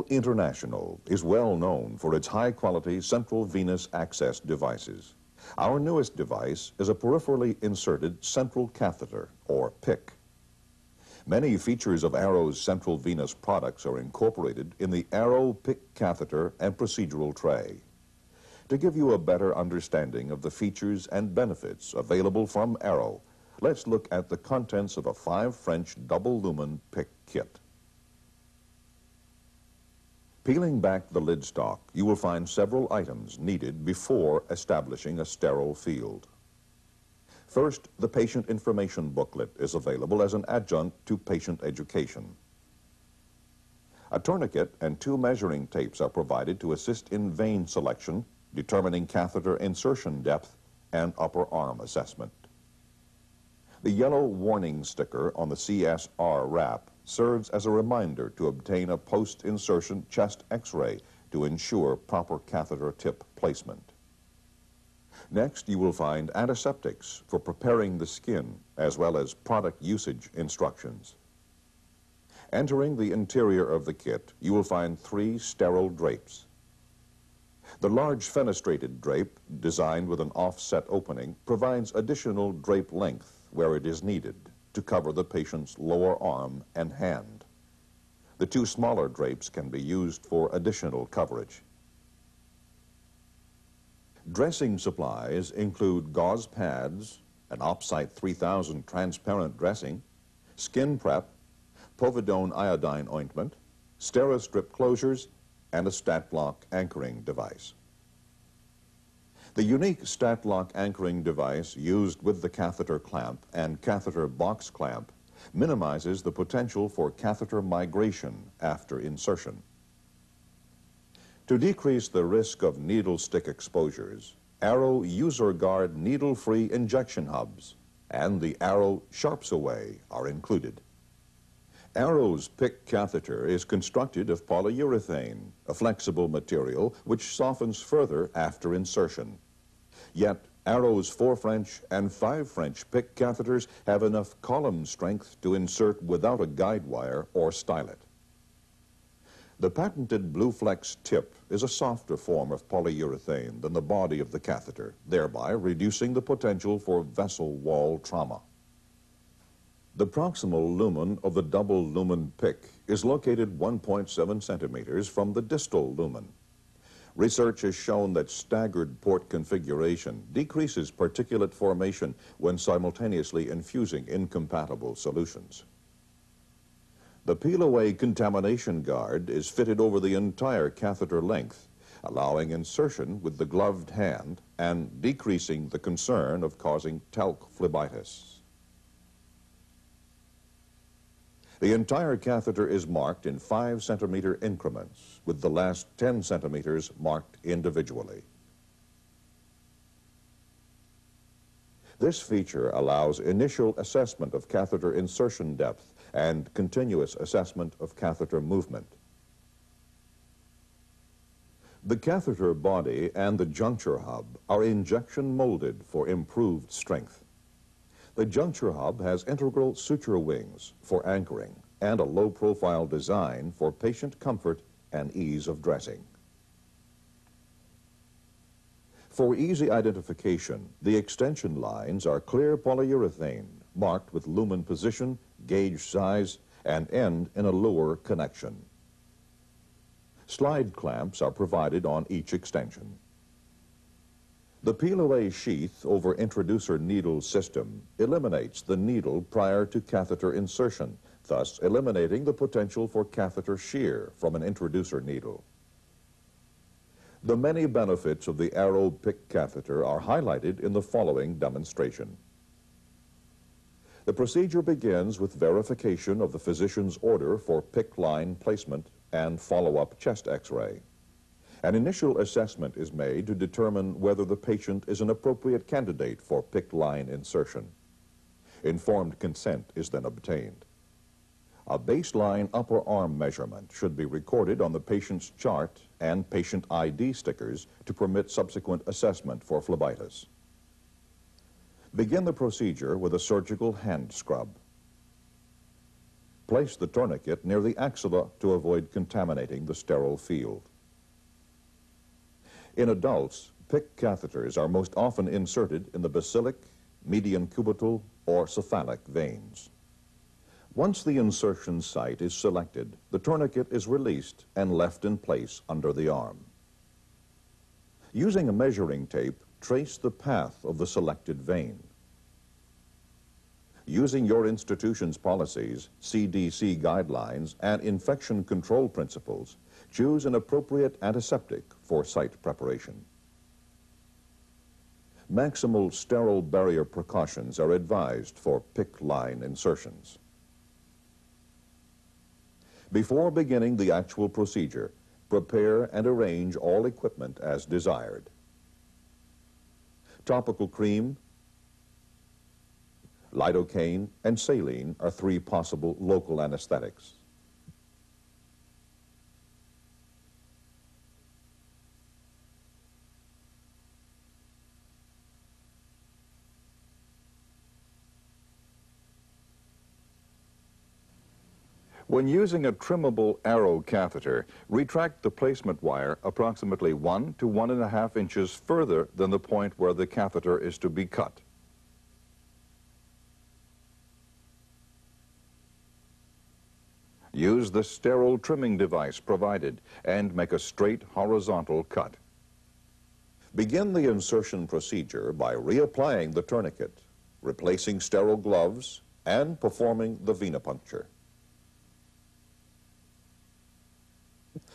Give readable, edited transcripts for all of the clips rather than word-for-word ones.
Arrow International is well known for its high-quality central venous access devices. Our newest device is a peripherally inserted central catheter, or PICC. Many features of Arrow's central venous products are incorporated in the Arrow PICC catheter and procedural tray. To give you a better understanding of the features and benefits available from Arrow, let's look at the contents of a 5 French double-lumen PICC kit. Peeling back the lid stock, you will find several items needed before establishing a sterile field. First, the patient information booklet is available as an adjunct to patient education. A tourniquet and 2 measuring tapes are provided to assist in vein selection, determining catheter insertion depth, and upper arm assessment. The yellow warning sticker on the CSR wrap serves as a reminder to obtain a post-insertion chest X-ray to ensure proper catheter tip placement. Next, you will find antiseptics for preparing the skin, as well as product usage instructions. Entering the interior of the kit, you will find 3 sterile drapes. The large fenestrated drape, designed with an offset opening, provides additional drape length where it is needed to cover the patient's lower arm and hand. The 2 smaller drapes can be used for additional coverage. Dressing supplies include gauze pads, an Opsite 3000 transparent dressing, skin prep, povidone iodine ointment, Steri-Strip closures, and a stat-lock anchoring device. The unique stat-lock anchoring device used with the catheter clamp and catheter box clamp minimizes the potential for catheter migration after insertion. To decrease the risk of needle stick exposures, Arrow User Guard needle-free injection hubs and the Arrow Sharps Away are included. Arrow's PICC catheter is constructed of polyurethane, a flexible material which softens further after insertion. Yet, Arrow's 4 French and 5 French PICC catheters have enough column strength to insert without a guide wire or stylet. The patented BlueFlex tip is a softer form of polyurethane than the body of the catheter, thereby reducing the potential for vessel wall trauma. The proximal lumen of the double lumen PICC is located 1.7 centimeters from the distal lumen. Research has shown that staggered port configuration decreases particulate formation when simultaneously infusing incompatible solutions. The peel-away contamination guard is fitted over the entire catheter length, allowing insertion with the gloved hand and decreasing the concern of causing talc phlebitis. The entire catheter is marked in 5 centimeter increments, with the last 10 centimeters marked individually. This feature allows initial assessment of catheter insertion depth and continuous assessment of catheter movement. The catheter body and the juncture hub are injection molded for improved strength. The juncture hub has integral suture wings for anchoring and a low-profile design for patient comfort and ease of dressing. For easy identification, the extension lines are clear polyurethane marked with lumen position, gauge size, and end in a lower connection. Slide clamps are provided on each extension. The peel-away sheath over introducer needle system eliminates the needle prior to catheter insertion, thus eliminating the potential for catheter shear from an introducer needle. The many benefits of the Arrow PICC catheter are highlighted in the following demonstration. The procedure begins with verification of the physician's order for PICC line placement and follow-up chest X-ray. An initial assessment is made to determine whether the patient is an appropriate candidate for PICC line insertion. Informed consent is then obtained. A baseline upper arm measurement should be recorded on the patient's chart and patient ID stickers to permit subsequent assessment for phlebitis. Begin the procedure with a surgical hand scrub. Place the tourniquet near the axilla to avoid contaminating the sterile field. In adults, PICC catheters are most often inserted in the basilic, median cubital, or cephalic veins. Once the insertion site is selected, the tourniquet is released and left in place under the arm. Using a measuring tape, trace the path of the selected vein. Using your institution's policies, CDC guidelines, and infection control principles, choose an appropriate antiseptic for site preparation. Maximal sterile barrier precautions are advised for PICC line insertions. Before beginning the actual procedure, prepare and arrange all equipment as desired. Topical cream, lidocaine, and saline are 3 possible local anesthetics. When using a trimmable arrow catheter, retract the placement wire approximately 1 to 1.5 inches further than the point where the catheter is to be cut. Use the sterile trimming device provided and make a straight horizontal cut. Begin the insertion procedure by reapplying the tourniquet, replacing sterile gloves, and performing the venipuncture.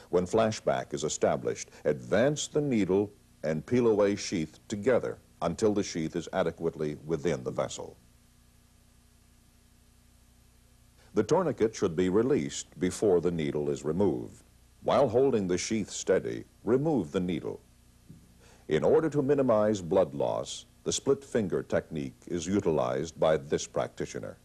When flashback is established, advance the needle and peel away sheath together until the sheath is adequately within the vessel. The tourniquet should be released before the needle is removed. While holding the sheath steady, remove the needle. In order to minimize blood loss, the split finger technique is utilized by this practitioner.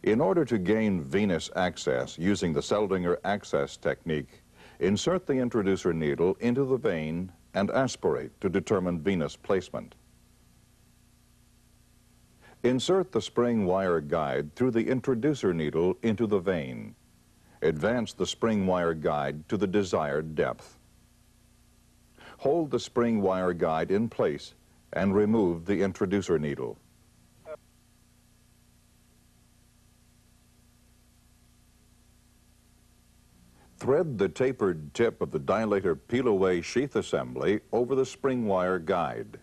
In order to gain venous access using the Seldinger access technique, insert the introducer needle into the vein and aspirate to determine venous placement. Insert the spring wire guide through the introducer needle into the vein. Advance the spring wire guide to the desired depth. Hold the spring wire guide in place and remove the introducer needle. Thread the tapered tip of the dilator peel-away sheath assembly over the spring wire guide.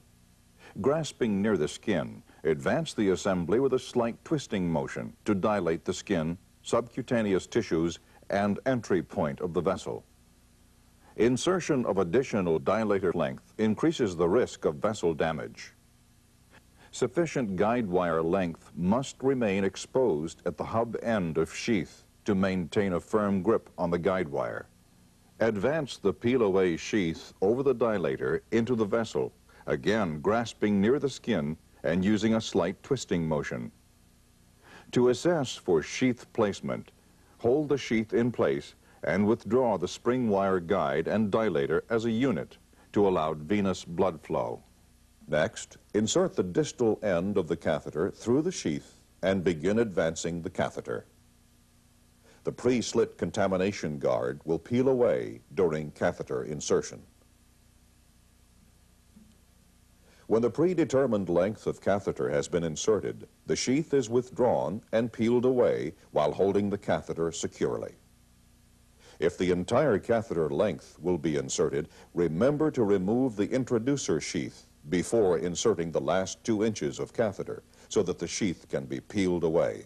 Grasping near the skin, advance the assembly with a slight twisting motion to dilate the skin, subcutaneous tissues, and entry point of the vessel. Insertion of additional dilator length increases the risk of vessel damage. Sufficient guide wire length must remain exposed at the hub end of sheath to maintain a firm grip on the guide wire. Advance the peel-away sheath over the dilator into the vessel, again grasping near the skin and using a slight twisting motion. To assess for sheath placement, hold the sheath in place and withdraw the spring wire guide and dilator as a unit to allow venous blood flow. Next, insert the distal end of the catheter through the sheath and begin advancing the catheter. The pre-slit contamination guard will peel away during catheter insertion. When the predetermined length of catheter has been inserted, the sheath is withdrawn and peeled away while holding the catheter securely. If the entire catheter length will be inserted, remember to remove the introducer sheath before inserting the last 2 inches of catheter so that the sheath can be peeled away.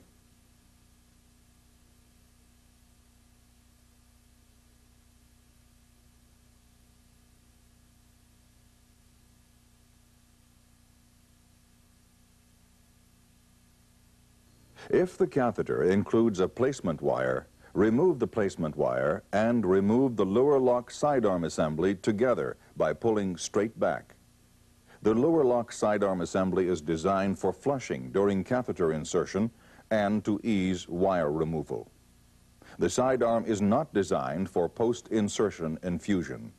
If the catheter includes a placement wire, remove the placement wire and remove the lower lock sidearm assembly together by pulling straight back. The lower lock sidearm assembly is designed for flushing during catheter insertion and to ease wire removal. The sidearm is not designed for post-insertion infusion.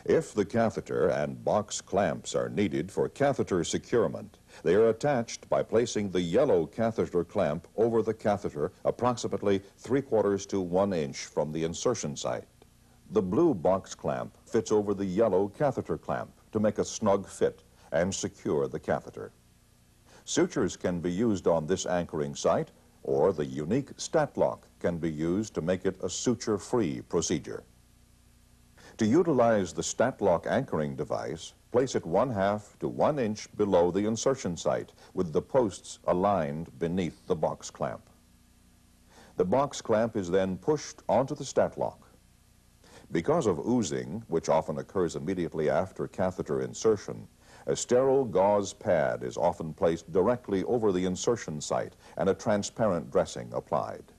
If the catheter and box clamps are needed for catheter securement, they are attached by placing the yellow catheter clamp over the catheter approximately 3/4 to 1 inch from the insertion site. The blue box clamp fits over the yellow catheter clamp to make a snug fit and secure the catheter. Sutures can be used on this anchoring site, or the unique stat lock can be used to make it a suture-free procedure. To utilize the stat lock anchoring device, place it 1/2 to 1 inch below the insertion site with the posts aligned beneath the box clamp. The box clamp is then pushed onto the stat lock. Because of oozing, which often occurs immediately after catheter insertion, a sterile gauze pad is often placed directly over the insertion site and a transparent dressing applied.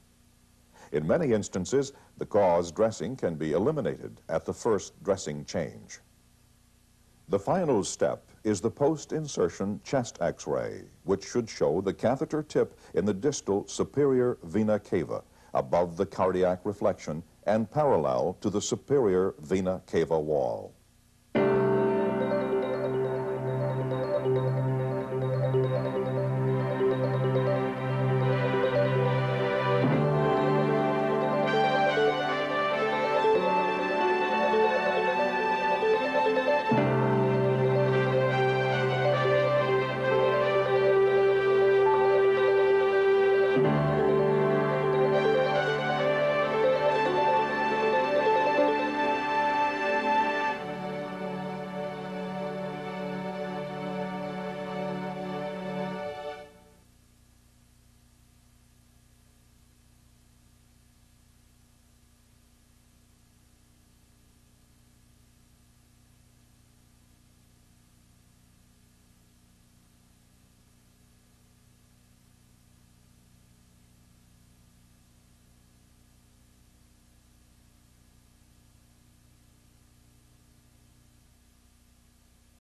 In many instances, the gauze dressing can be eliminated at the first dressing change. The final step is the post-insertion chest X-ray, which should show the catheter tip in the distal superior vena cava, above the cardiac reflection and parallel to the superior vena cava wall.